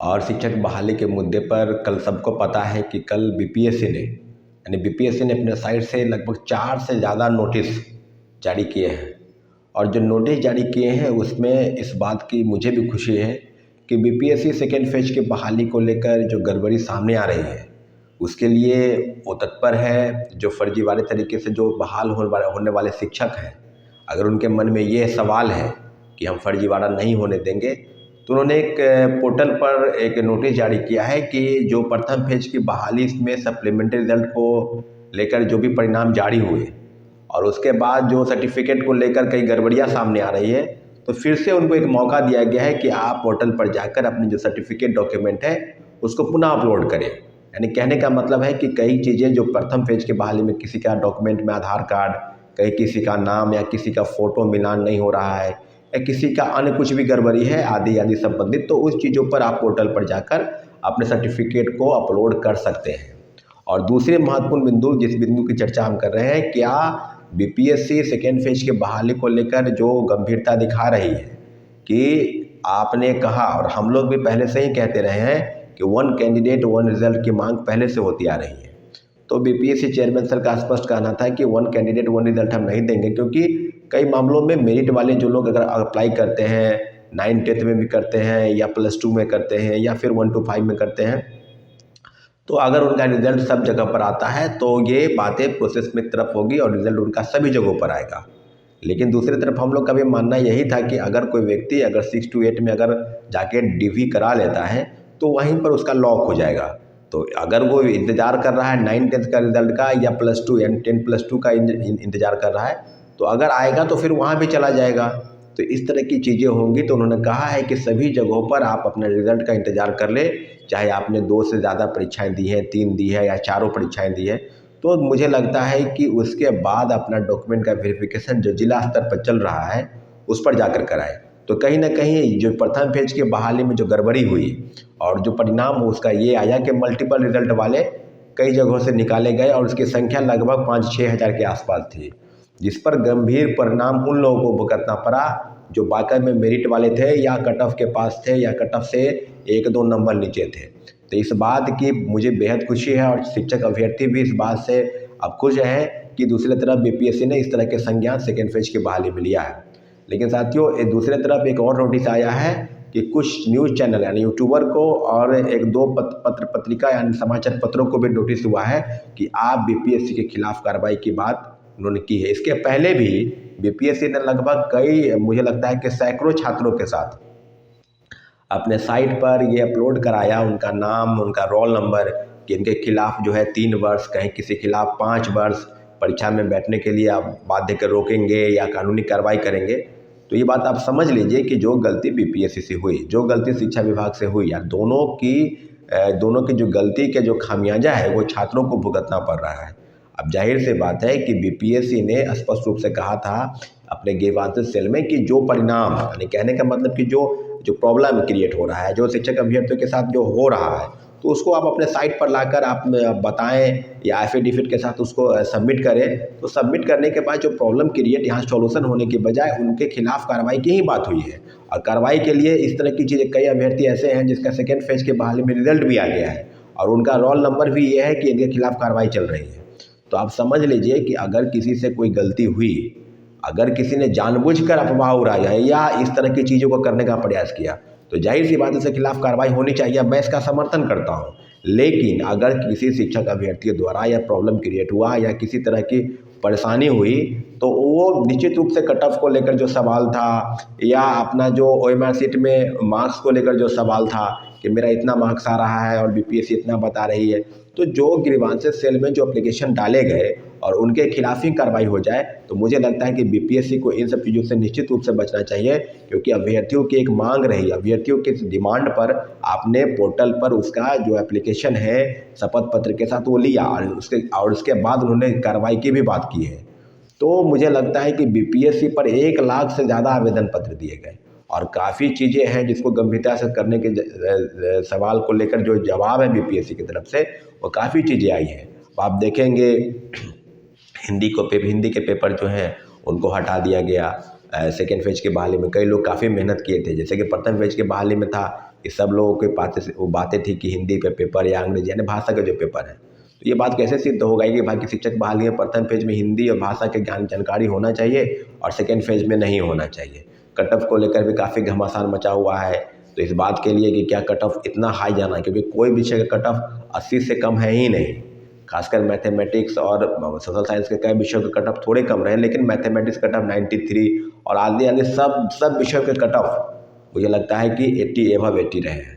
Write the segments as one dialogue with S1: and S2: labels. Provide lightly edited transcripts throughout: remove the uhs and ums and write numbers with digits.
S1: और शिक्षक बहाली के मुद्दे पर कल सबको पता है कि कल बीपीएससी ने अपने साइट से लगभग 4 से ज़्यादा नोटिस जारी किए हैं। और जो नोटिस जारी किए हैं उसमें इस बात की मुझे भी खुशी है कि बीपीएससी सेकेंड फेज की बहाली को लेकर जो गड़बड़ी सामने आ रही है उसके लिए वो तत्पर है। जो फर्जीवाड़े तरीके से जो बहाल होने वाले शिक्षक हैं, अगर उनके मन में ये सवाल है कि हम फर्जीवाड़ा नहीं होने देंगे, तो उन्होंने एक पोर्टल पर एक नोटिस जारी किया है कि जो प्रथम फेज की बहाली में सप्लीमेंट्री रिजल्ट को लेकर जो भी परिणाम जारी हुए और उसके बाद जो सर्टिफिकेट को लेकर कई गड़बड़ियाँ सामने आ रही है, तो फिर से उनको एक मौका दिया गया है कि आप पोर्टल पर जाकर अपने जो सर्टिफिकेट डॉक्यूमेंट है उसको पुनः अपलोड करें। यानी कहने का मतलब है कि कई चीज़ें जो प्रथम फेज की बहाली में किसी का डॉक्यूमेंट में आधार कार्ड, कहीं किसी का नाम या किसी का फ़ोटो मिलान नहीं हो रहा है या किसी का अन्य कुछ भी गड़बड़ी है आदि आदि संबंधित, तो उस चीज़ों पर आप पोर्टल पर जाकर अपने सर्टिफिकेट को अपलोड कर सकते हैं। और दूसरे महत्वपूर्ण बिंदु, जिस बिंदु की चर्चा हम कर रहे हैं, क्या बीपीएससी सेकेंड फेज की बहाली को लेकर जो गंभीरता दिखा रही है कि आपने कहा और हम लोग भी पहले से ही कहते रहे हैं कि 1 कैंडिडेट 1 रिजल्ट की मांग पहले से होती आ रही है। तो बीपीएससी चेयरमैन सर का स्पष्ट कहना था कि 1 कैंडिडेट 1 रिजल्ट हम नहीं देंगे, क्योंकि कई मामलों में मेरिट वाले जो लोग अगर अप्लाई करते हैं 9th-10th में भी करते हैं या +2 में करते हैं या फिर 1 to 5 में करते हैं, तो अगर उनका रिजल्ट सब जगह पर आता है तो ये बातें प्रोसेस में तरफ होगी और रिजल्ट उनका सभी जगहों पर आएगा। लेकिन दूसरी तरफ हम लोग का भी मानना यही था कि अगर कोई व्यक्ति अगर 6 to 8 में अगर जाके डीवी करा लेता है तो वहीं पर उसका लॉक हो जाएगा। तो अगर वो इंतज़ार कर रहा है 9th-10th का रिजल्ट का या +2 यानी 10+2 का इंतज़ार कर रहा है, तो अगर आएगा तो फिर वहाँ भी चला जाएगा। तो इस तरह की चीज़ें होंगी। तो उन्होंने कहा है कि सभी जगहों पर आप अपने रिज़ल्ट का इंतज़ार कर ले, चाहे आपने 2 से ज़्यादा परीक्षाएं दी हैं, 3 दी है या चारों परीक्षाएं दी है, तो मुझे लगता है कि उसके बाद अपना डॉक्यूमेंट का वेरिफिकेशन जो जिला स्तर पर चल रहा है उस पर जाकर कराएं। तो कहीं ना कहीं जो प्रथम फेज की बहाली में जो गड़बड़ी हुई और जो परिणाम उसका ये आया कि मल्टीपल रिजल्ट वाले कई जगहों से निकाले गए और उसकी संख्या लगभग 5-6 हज़ार के आसपास थी, जिस पर गंभीर परिणाम उन लोगों को भुगतना पड़ा जो वाकई में मेरिट वाले थे या कट ऑफ के पास थे या कट ऑफ से 1-2 नंबर नीचे थे। तो इस बात की मुझे बेहद खुशी है और शिक्षक अभ्यर्थी भी इस बात से अब खुश है कि दूसरी तरफ बीपीएससी ने इस तरह के संज्ञान सेकेंड फेज की बहाली में लिया है। लेकिन साथियों, दूसरी तरफ एक और नोटिस आया है कि कुछ न्यूज़ चैनल यानी यूट्यूबर को और 1-2 पत्र पत्रिका यानी समाचार पत्रों को भी नोटिस हुआ है कि आप बीपीएससी के खिलाफ कार्रवाई की बात उन्होंने की है। इसके पहले भी बीपीएससी ने लगभग कई, मुझे लगता है कि सैकड़ों छात्रों के साथ अपने साइट पर ये अपलोड कराया उनका नाम, उनका रोल नंबर, कि इनके खिलाफ जो है 3 वर्ष, कहीं किसी खिलाफ 5 वर्ष परीक्षा में बैठने के लिए आप बाध्य कर रोकेंगे या कानूनी कार्रवाई करेंगे। तो ये बात आप समझ लीजिए कि जो गलती बीपीएससी से हुई, जो गलती शिक्षा विभाग से हुई, या दोनों की जो गलती के जो खामियाजा है वो छात्रों को भुगतना पड़ रहा है। अब जाहिर सी बात है कि बीपीएससी ने स्पष्ट रूप से कहा था अपने ग्रीवांसेस सेल में कि जो परिणाम, यानी कहने का मतलब कि जो प्रॉब्लम क्रिएट हो रहा है, जो शिक्षक अभ्यर्थियों के साथ जो हो रहा है, तो उसको आप अपने साइट पर लाकर आप बताएं या एफिडेविट के साथ उसको सबमिट करें। तो सबमिट करने के बाद जो प्रॉब्लम क्रिएट यहाँ सॉल्यूशन होने के बजाय उनके खिलाफ कार्रवाई की ही बात हुई है। और कार्रवाई के लिए इस तरह की चीज़ें, कई अभ्यर्थी ऐसे हैं जिसका सेकेंड फेज के बहाली में रिजल्ट भी आ गया है और उनका रोल नंबर भी ये है कि इनके खिलाफ कार्रवाई चल रही है। तो आप समझ लीजिए कि अगर किसी से कोई गलती हुई, अगर किसी ने जानबूझकर अफवाह उड़ाया या इस तरह की चीज़ों को करने का प्रयास किया, तो जाहिर सी बात है इसके खिलाफ कार्रवाई होनी चाहिए। मैं इसका समर्थन करता हूँ। लेकिन अगर किसी शिक्षक अभ्यर्थी द्वारा या प्रॉब्लम क्रिएट हुआ या किसी तरह की परेशानी हुई, तो वो निश्चित रूप से कट ऑफ को लेकर जो सवाल था या अपना जो ओएमआर शीट में मार्क्स को लेकर जो सवाल था कि मेरा इतना मार्क्स आ रहा है और बीपीएससी इतना बता रही है, तो जो ग्रीवांसेस सेल में जो एप्लीकेशन डाले गए और उनके खिलाफ ही कार्रवाई हो जाए, तो मुझे लगता है कि बीपीएससी को इन सब चीज़ों से निश्चित रूप से बचना चाहिए। क्योंकि अभ्यर्थियों की एक मांग रही, अभ्यर्थियों की डिमांड पर आपने पोर्टल पर उसका जो एप्लीकेशन है शपथ पत्र के साथ वो लिया और उसके बाद उन्होंने कार्रवाई की भी बात की है। तो मुझे लगता है कि बीपीएससी पर 1 लाख से ज़्यादा आवेदन पत्र दिए गए और काफ़ी चीज़ें हैं जिसको गंभीरता से करने के सवाल को लेकर जो जवाब है बीपीएससी की तरफ से, वो काफ़ी चीज़ें आई हैं। आप देखेंगे हिंदी के पेपर जो हैं उनको हटा दिया गया। सेकेंड फेज के बहाली में कई लोग काफ़ी मेहनत किए थे, जैसे कि प्रथम फेज के बहाली में था कि सब लोगों के पास से वो बातें थी कि हिंदी पे पेपर या अंग्रेजी यानी भाषा के जो पेपर है, तो ये बात कैसे सिद्ध हो गई कि भाई कि शिक्षक बहाली में प्रथम फेज में हिंदी और भाषा के ज्ञान जानकारी होना चाहिए और सेकेंड फेज में नहीं होना चाहिए। कट ऑफ को लेकर भी काफ़ी घमासान मचा हुआ है। तो इस बात के लिए कि क्या कट ऑफ इतना हाई जाना है, क्योंकि कोई विषय का कट ऑफ 80 से कम है ही नहीं। खासकर मैथमेटिक्स और सोशल साइंस के कई विषयों के कट ऑफ थोड़े कम रहे, लेकिन मैथमेटिक्स कट ऑफ 93 और आदि आदि सब विषयों के कट ऑफ मुझे लगता है कि 80 एबव 80 रहे हैं।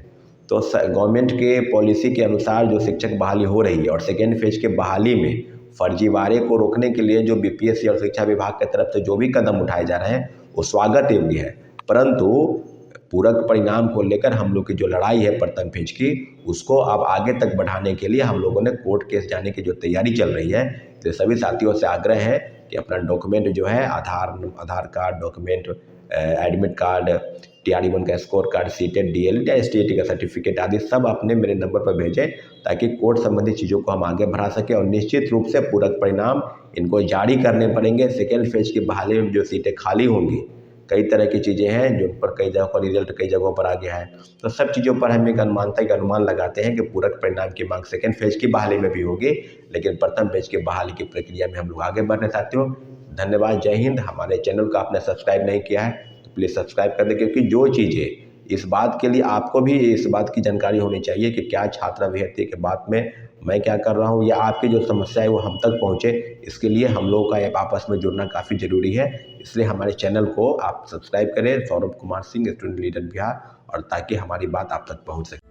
S1: तो गवर्नमेंट के पॉलिसी के अनुसार जो शिक्षक बहाली हो रही है और सेकेंड फेज के बहाली में फर्जीवाड़े को रोकने के लिए जो बीपीएससी और शिक्षा विभाग की तरफ से जो भी कदम उठाए जा रहे हैं वो स्वागत योग्य है। परंतु पूरक परिणाम को लेकर हम लोग की जो लड़ाई है प्रथम फेज की, उसको अब आगे तक बढ़ाने के लिए हम लोगों ने कोर्ट केस जाने की जो तैयारी चल रही है, तो सभी साथियों से आग्रह है कि अपना डॉक्यूमेंट जो है Aadhaar card document, admit card, TRE1 का स्कोर कार्ड, सीटेट, DL या STET का सर्टिफिकेट आदि सब अपने मेरे नंबर पर भेजें, ताकि कोर्ट संबंधी चीज़ों को हम आगे बढ़ा सकें। और निश्चित रूप से पूरक परिणाम इनको जारी करने पड़ेंगे। सेकेंड फेज की बहाली में जो सीटें खाली होंगी, कई तरह की चीज़ें हैं जो पर कई जगहों पर रिजल्ट कई जगहों पर आ गया है, तो सब चीज़ों पर हम एक अनुमान लगाते हैं कि पूरक परिणाम की मांग सेकेंड फेज की बहाली में भी होगी, लेकिन प्रथम फेज की बहाली की प्रक्रिया में हम लोग आगे बढ़ने चाहते हो। धन्यवाद, जय हिंद। हमारे चैनल को आपने सब्सक्राइब नहीं किया है तो प्लीज़ सब्सक्राइब कर दें, क्योंकि जो चीज़ें इस बात के लिए आपको भी इस बात की जानकारी होनी चाहिए कि क्या छात्रावृत्ति के बाद में मैं क्या कर रहा हूँ या आपकी जो समस्या है वो हम तक पहुँचे, इसके लिए हम लोगों का आपस में जुड़ना काफ़ी ज़रूरी है। इसलिए हमारे चैनल को आप सब्सक्राइब करें, सौरभ कुमार सिंह, स्टूडेंट लीडर बिहार, और ताकि हमारी बात आप तक पहुँच सके।